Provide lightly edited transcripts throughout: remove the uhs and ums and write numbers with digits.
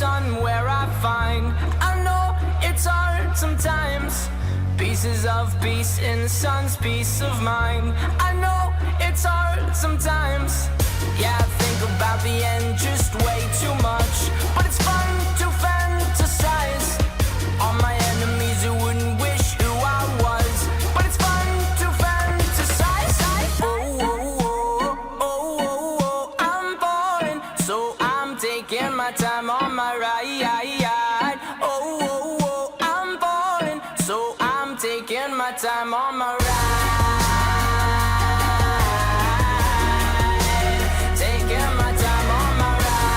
sun where I find. I know it's hard sometimes. Pieces of peace in the sun's peace of mind. I know it's hard sometimes. Yeah, I think about the end just way too much. But it's fun to fantasize on my enemies who wouldn't wish who I was. But it's fun to fantasize. Oh, oh, oh, oh, oh, oh, I'm falling, so I'm taking my time on my ride. Oh, oh, oh, I'm falling, so I'm taking my time on my ride. Taking my time on my ride.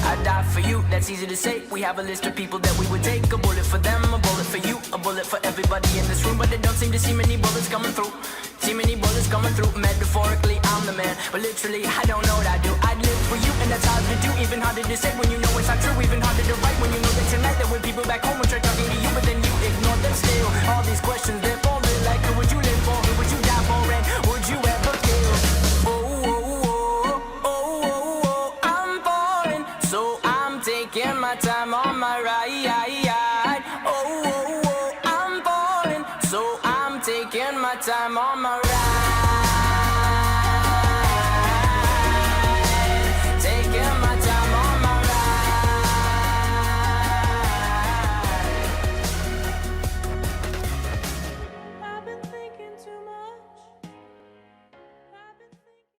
I die for you, that's easy to say. We have a list of people that we would take. A bullet for them, a bullet for you, a bullet for everybody in this room. But they don't seem to see many bullets coming through. See many bullets coming through. Metaphorically, I'm the man, but literally, I don't know what I do. I'd live for you, and that's hard to do. Even harder to say when you know it's not true. Even harder to write when you know that tonight there were people back home and try talking to you, but then you ignore them still. All these questions, they're falling like, who would you live for? Who would you die for? And would you ever kill? Oh, oh, oh, oh, oh, oh, I'm falling, so I'm taking my time on my ride. Oh, oh, oh, I'm falling, so I'm taking my time on my